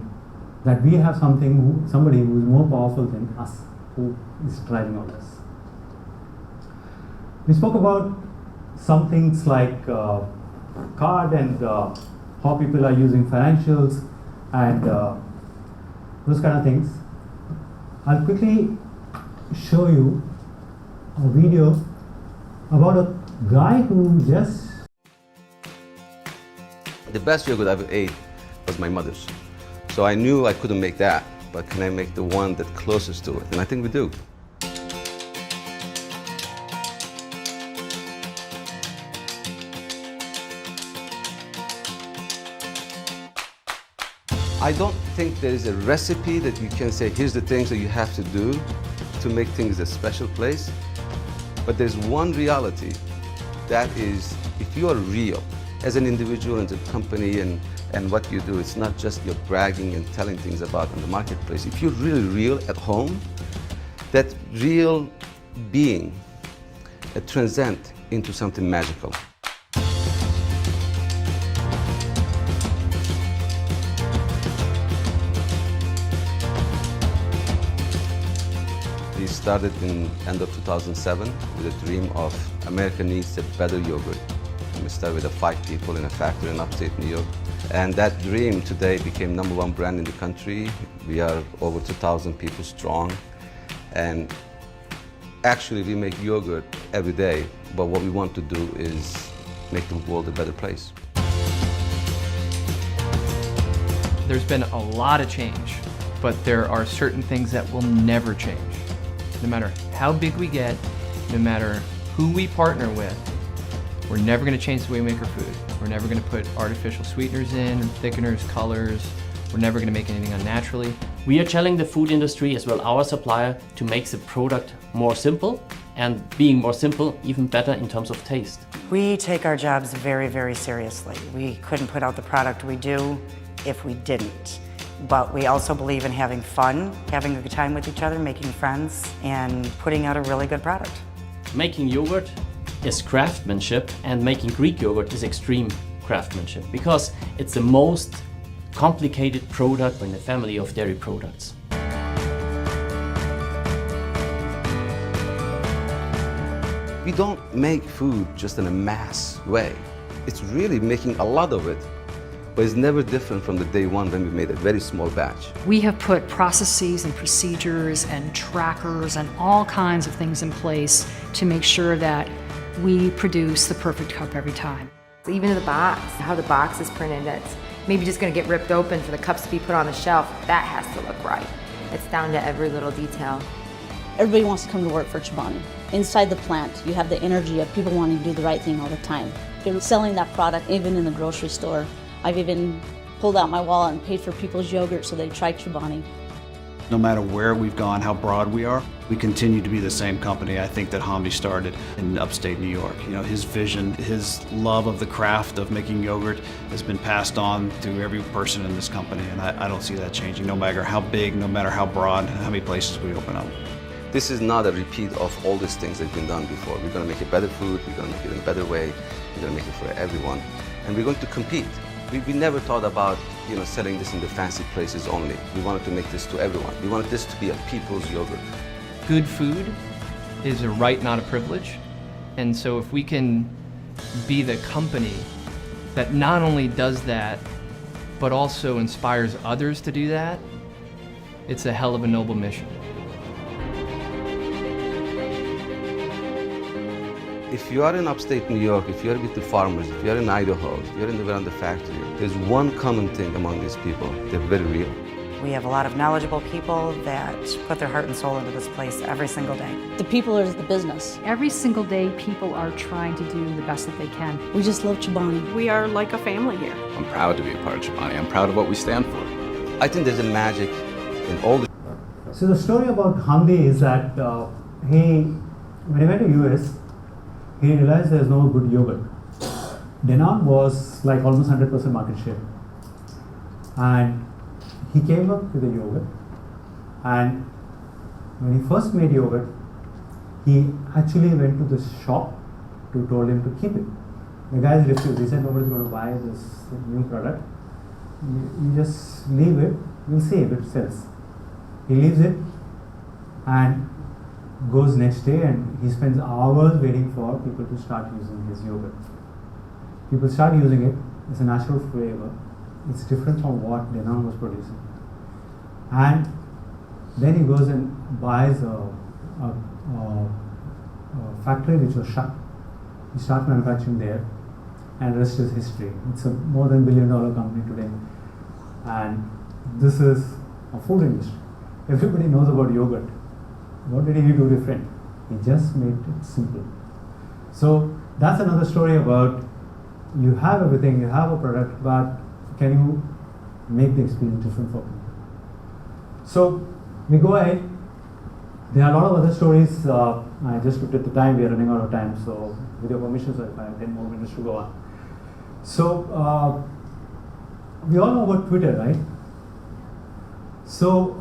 that we have somebody who is more powerful than us, who is driving all this. We spoke about some things like card and how people are using financials and those kind of things. I'll quickly show you a video about a guy who just... The best yogurt I ever ate was my mother's. So I knew I couldn't make that, but can I make the one that's closest to it? And I think we do. I don't think there is a recipe that you can say, here's the things that you have to do to make things a special place. But there's one reality, that is, if you are real as an individual and a company and what you do. It's not just you're bragging and telling things about in the marketplace. If you're really real at home, that real being transcends into something magical. We started in end of 2007 with a dream of America needs a better yogurt. And we started with 5 people in a factory in upstate New York. And that dream today became #1 brand in the country. We are over 2,000 people strong. And actually we make yogurt every day, but what we want to do is make the world a better place. There's been a lot of change, but there are certain things that will never change. No matter how big we get, no matter who we partner with, we're never going to change the way we make our food. We're never going to put artificial sweeteners in, thickeners, colors. We're never going to make anything unnaturally. We are challenging the food industry as well, our supplier, to make the product more simple, and being more simple, even better in terms of taste. We take our jobs very, very seriously. We couldn't put out the product we do if we didn't. But we also believe in having fun, having a good time with each other, making friends, and putting out a really good product. Making yogurt is craftsmanship, and making Greek yogurt is extreme craftsmanship, because it's the most complicated product in the family of dairy products. We don't make food just in a mass way. It's really making a lot of it, but it's never different from the day one when we made a very small batch. We have put processes and procedures and trackers and all kinds of things in place to make sure that we produce the perfect cup every time. Even the box, how the box is printed, that's maybe just going to get ripped open for the cups to be put on the shelf. That has to look right. It's down to every little detail. Everybody wants to come to work for Chobani. Inside the plant, you have the energy of people wanting to do the right thing all the time. They're selling that product even in the grocery store. I've even pulled out my wallet and paid for people's yogurt so they try Chobani. No matter where we've gone, how broad we are, we continue to be the same company. I think that Hamdi started in upstate New York. You know, his vision, his love of the craft of making yogurt has been passed on to every person in this company, and I don't see that changing, no matter how big, no matter how broad, how many places we open up. This is not a repeat of all these things that have been done before. We're going to make a better food, we're going to make it in a better way, we're going to make it for everyone, and we're going to compete. We never thought about, selling this in the fancy places only. We wanted to make this to everyone. We wanted this to be a people's yogurt. Good food is a right, not a privilege. And so if we can be the company that not only does that, but also inspires others to do that, it's a hell of a noble mission. If you are in upstate New York, if you are with the farmers, if you are in Idaho, if you are around the factory, there's one common thing among these people. They're very real. We have a lot of knowledgeable people that put their heart and soul into this place every single day. The people are the business. Every single day, people are trying to do the best that they can. We just love Chobani. We are like a family here. I'm proud to be a part of Chobani. I'm proud of what we stand for. I think there's a magic in all the... So the story about Hamdi is that when he went to US, he realized there's no good yogurt. Danone was like almost 100% market share. And he came up with a yogurt. And when he first made yogurt, he actually went to the shop who told him to keep it. The guys refused. He said, nobody's going to buy this new product. You just leave it, we'll see if it sells. He leaves it and goes next day, and he spends hours waiting for people to start using his yogurt. People start using it. It's a natural flavor. It's different from what Danone was producing. And then he goes and buys a factory which was shut. He starts manufacturing there, and the rest is history. It's a more than $1 billion company today. And this is a food industry. Everybody knows about yogurt. What did he do different? He just made it simple. So that's another story about you have everything, you have a product, but can you make the experience different for people? So we go ahead. There are a lot of other stories. I just looked at the time, we are running out of time. So with your permission, sir, if I have 10 more minutes to go on. So, we all know about Twitter, right? So,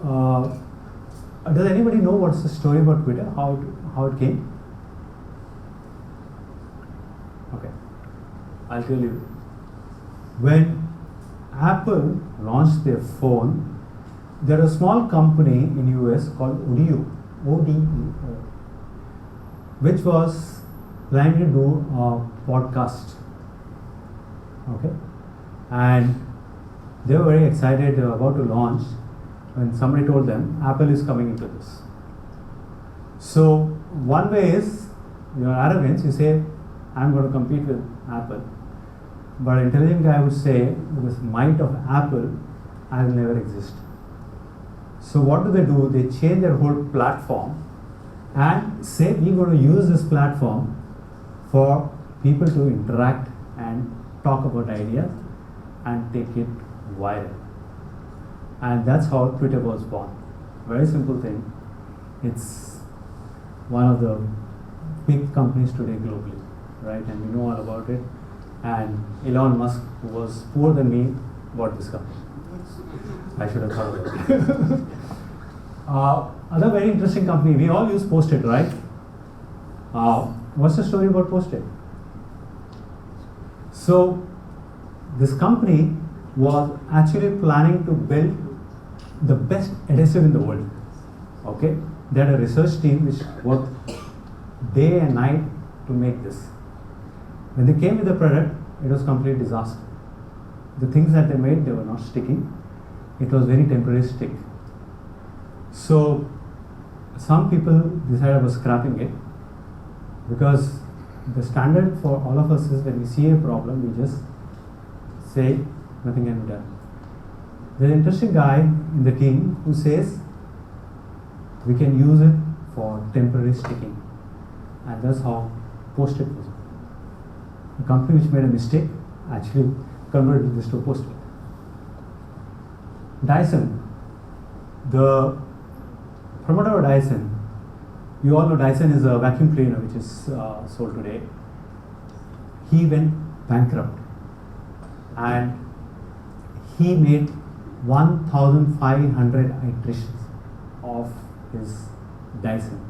does anybody know what's the story about Twitter? How it came? Okay, I'll tell you. When Apple launched their phone, there was a small company in US called ODU, which was planning to do a podcast. Okay, and they were very excited about to launch when somebody told them Apple is coming into this. So one way is your arrogance. You say, I'm going to compete with Apple. But an intelligent guy would say, with this might of Apple, I will never exist. So what do? They change their whole platform and say, we're going to use this platform for people to interact and talk about ideas and take it viral. And that's how Twitter was born. Very simple thing. It's one of the big companies today globally, right? And we know all about it. And Elon Musk, who was poorer than me, bought this company. I should have thought of it. Other very interesting company, we all use Post-it, right? What's the story about Post-it? So, this company was actually planning to build the best adhesive in the world. Okay? They had a research team which worked day and night to make this. When they came with the product, it was complete disaster. The things that they made, they were not sticking. It was very temporary stick. So some people decided about scrapping it, because the standard for all of us is when we see a problem, we just say nothing can be done. There's an interesting guy in the team who says we can use it for temporary sticking, and that's how Post-it was. A company which made a mistake actually converted this to Post-it. Dyson, the promoter of Dyson, you all know Dyson is a vacuum cleaner which is sold today. He went bankrupt and he made 1,500 iterations of his Dyson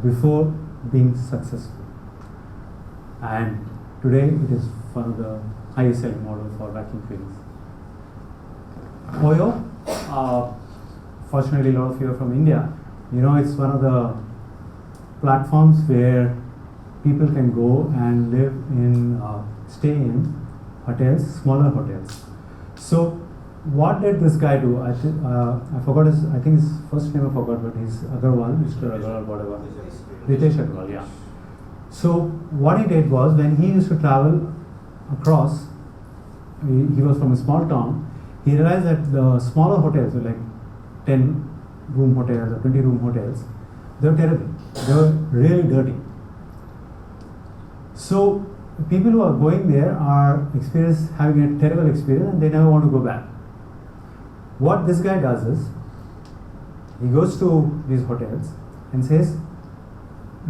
before being successful. And today it is one of the highest selling models for vacuum cleaners. Oyo, fortunately a lot of you are from India. You know, it's one of the platforms where people can go and live in, stay in hotels, smaller hotels. So what did this guy do? I forgot his, I think his first name I forgot, but his Agarwal, Mr. Agarwal, whatever. Ritesh Agarwal, yeah. So what he did was, when he used to travel across, he was from a small town, he realized that the smaller hotels were like 10-room hotels or 20-room hotels, they were terrible. They were really dirty. So people who are going there are having a terrible experience and they never want to go back. What this guy does is, he goes to these hotels and says,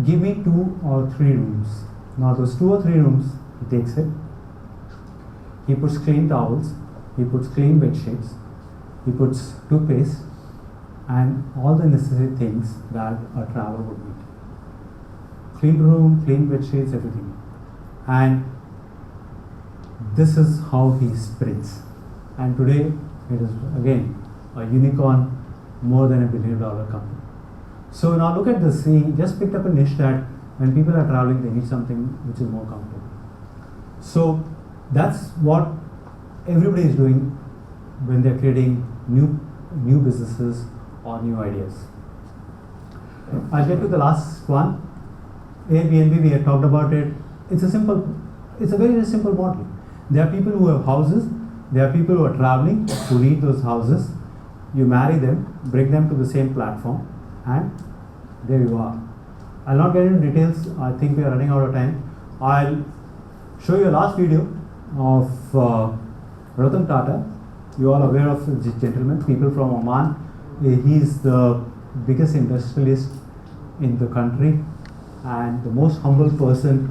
give me 2 or 3 rooms. Now those 2 or 3 rooms, he takes it, he puts clean towels, he puts clean bed sheets, he puts toothpaste, and all the necessary things that a traveler would need. Clean room, clean bed sheets, everything. And this is how he spreads. And today it is again a unicorn, more than $1 billion company. So now look at this. He just picked up a niche that when people are traveling, they need something which is more comfortable. So that's what everybody is doing when they're creating new businesses or new ideas. I'll get to the last one. Airbnb, we have talked about it. It's a very simple model. There are people who have houses, there are people who are traveling, who need those houses. You marry them, bring them to the same platform, and there you are. I'll not get into details, I think we are running out of time. I'll show you a last video of Ratan Tata. You are aware of this gentleman, people from Oman. He's the biggest industrialist in the country and the most humble person.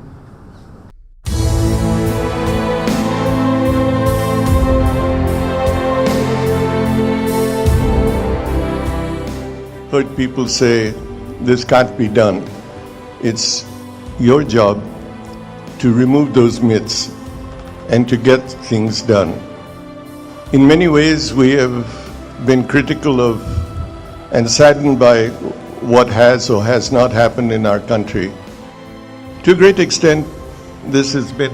heard people say, this can't be done. It's your job to remove those myths and to get things done. In many ways, we have been critical of and saddened by what has or has not happened in our country. To a great extent, this has been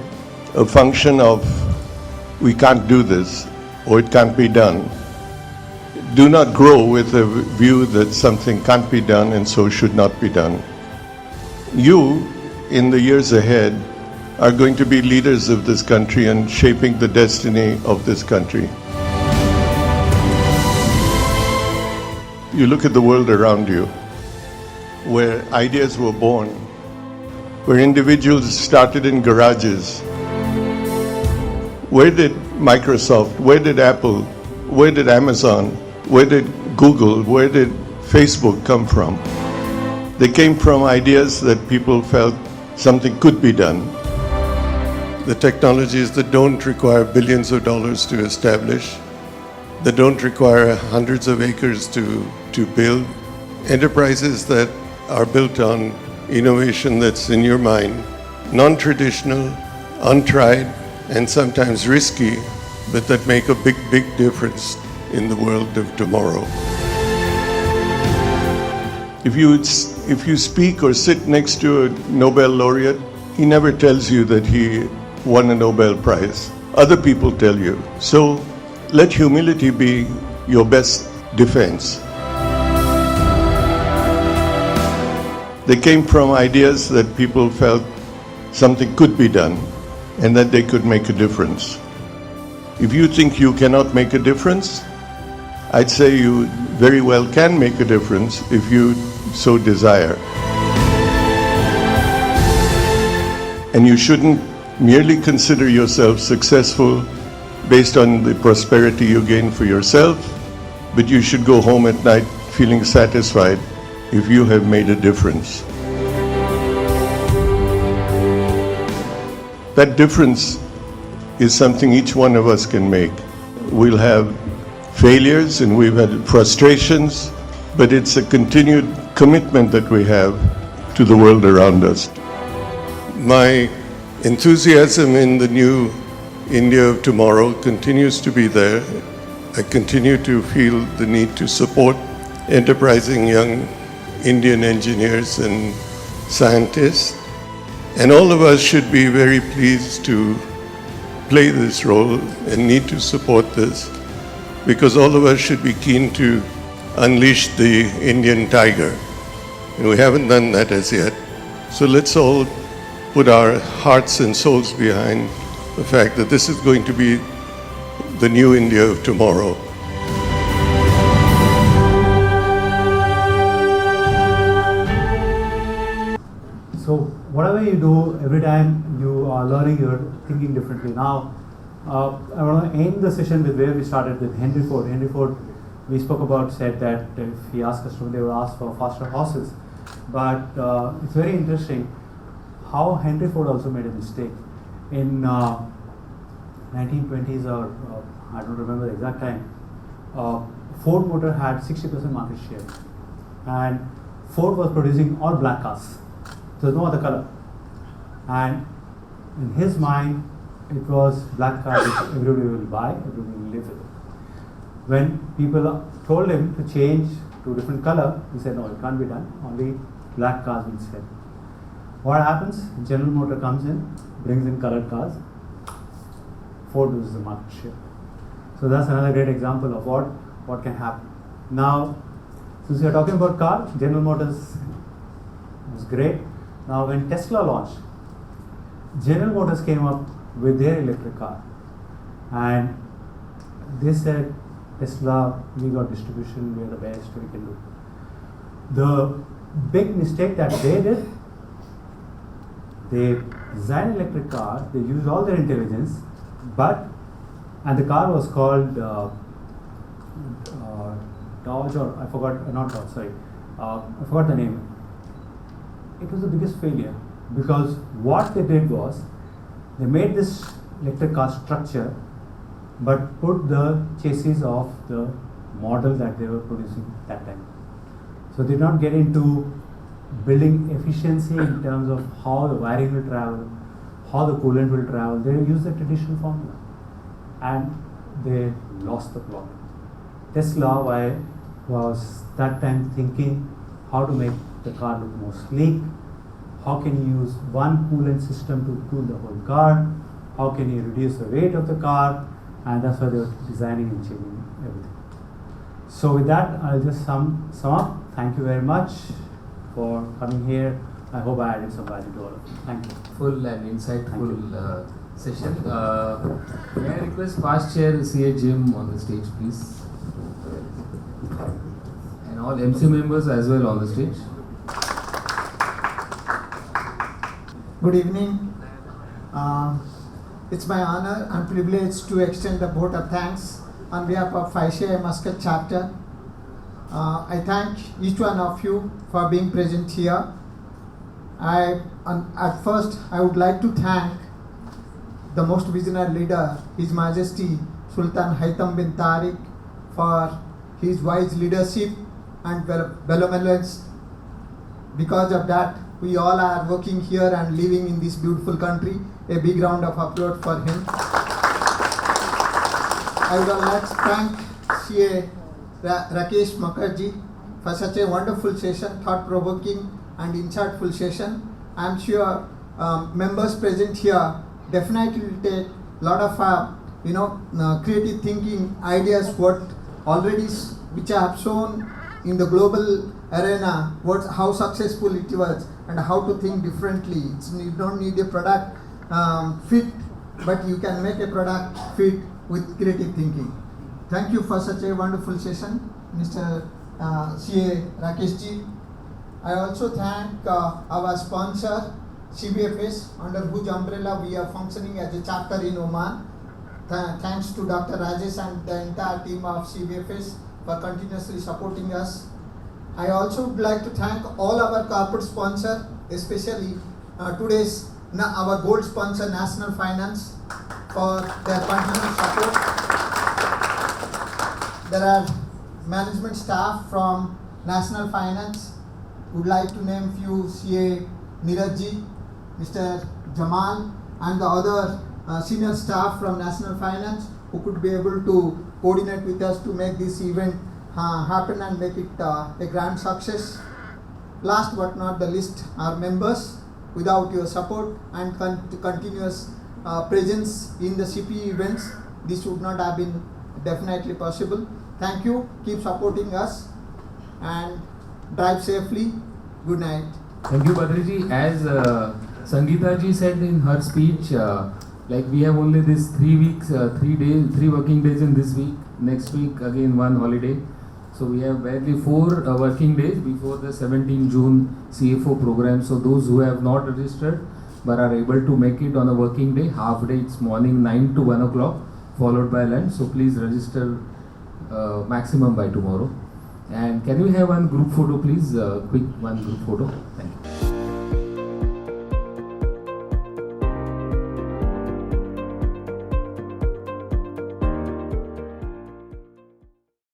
a function of we can't do this or it can't be done. Do not grow with a view that something can't be done and so should not be done. You, in the years ahead, are going to be leaders of this country and shaping the destiny of this country. You look at the world around you, where ideas were born, where individuals started in garages. Where did Microsoft, where did Apple, where did Amazon, where did Google, where did Facebook come from? They came from ideas that people felt something could be done. The technologies that don't require billions of dollars to establish, that don't require hundreds of acres to build, enterprises that are built on innovation that's in your mind, non-traditional, untried, and sometimes risky, but that make a big, big difference in the world of tomorrow. If you speak or sit next to a Nobel laureate, he never tells you that he won a Nobel Prize. Other people tell you. So let humility be your best defense. They came from ideas that people felt something could be done and that they could make a difference. If you think you cannot make a difference, I'd say you very well can make a difference if you so desire. And you shouldn't merely consider yourself successful based on the prosperity you gain for yourself, but you should go home at night feeling satisfied if you have made a difference. That difference is something each one of us can make. We'll have failures and we've had frustrations, but it's a continued commitment that we have to the world around us. My enthusiasm in the new India of tomorrow continues to be there. I continue to feel the need to support enterprising young Indian engineers and scientists. And all of us should be very pleased to play this role and need to support this, because all of us should be keen to unleash the Indian tiger. And we haven't done that as yet. So let's all put our hearts and souls behind the fact that this is going to be the new India of tomorrow. So whatever you do, every time you are learning, you're thinking differently. Now, I want to end the session with where we started with Henry Ford. Henry Ford, we spoke about, said that if he asked us to, they would ask for faster horses. But it's very interesting how Henry Ford also made a mistake. In 1920s or I don't remember the exact time, Ford Motor had 60% market share. And Ford was producing all black cars. There's no other color. And in his mind, it was black cars which everybody will buy, everybody will live with it. When people told him to change to a different color, he said, no, it can't be done, only black cars will sell. What happens? General Motor comes in, brings in colored cars, Ford loses the market share. So that's another great example of what can happen. Now, since we are talking about car, General Motors was great. Now when Tesla launched, General Motors came up with their electric car, and they said, Tesla, we got distribution, we are the best we can do. The big mistake that they did, they designed electric cars, they used all their intelligence, and the car was called Dodge, or I forgot, not Dodge, sorry, I forgot the name. It was the biggest failure, because what they did was, they made this electric car structure, but put the chassis of the model that they were producing that time. So they not get into building efficiency in terms of how the wiring will travel, how the coolant will travel. They use the traditional formula, and they lost the plot. Tesla was that time thinking how to make the car look more sleek, how can you use one coolant system to cool the whole car, how can you reduce the weight of the car, and that's why they were designing and changing everything. So with that, I'll just sum up. Thank you very much for coming here. I hope I added some value to all of you. Thank you. Full and insightful session. May I request past chair CA Jim on the stage, please, and all MC members as well on the stage. Good evening. It's my honor and privilege to extend a vote of thanks on behalf of ICAI Muscat chapter. I thank each one of you for being present here. At first, I would like to thank the most visionary leader, His Majesty Sultan Haitham bin Tariq, for his wise leadership and benevolence. Because of that, we all are working here and living in this beautiful country. A big round of applause for him. I would like to thank CA Rakesh Makkar ji for such a wonderful session, thought-provoking and insightful session. I am sure members present here definitely will take a lot of creative thinking ideas which I have shown in the global arena, how successful it was and how to think differently. You don't need a product fit, but you can make a product fit with creative thinking. Thank you for such a wonderful session, Mr. CA Rakesh ji. I also thank our sponsor, CBFS, under whose umbrella we are functioning as a chapter in Oman. Thanks to Dr. Rajesh and the entire team of CBFS for continuously supporting us. I also would like to thank all our corporate sponsors, especially today's our gold sponsor, National Finance, for their continued support. There are management staff from National Finance. Would like to name few: CA Niraj, Mr. Jamal, and the other senior staff from National Finance who could be able to coordinate with us to make this event happen and make it a grand success. Last but not the least, our members. Without your support and continuous presence in the CPE events, this would not have been definitely possible. Thank you. Keep supporting us and drive safely. Good night. Thank you, Badriji. As Sangeeta ji said in her speech, we have only this 3 weeks, 3 working days in this week. Next week again 1 holiday. So we have barely 4 working days before the 17 June CFO program. So those who have not registered but are able to make it on a working day, half day, it's morning 9 to 1 o'clock, followed by lunch. So please register maximum by tomorrow. And can we have one group photo, please? Quick one group photo. Thank you.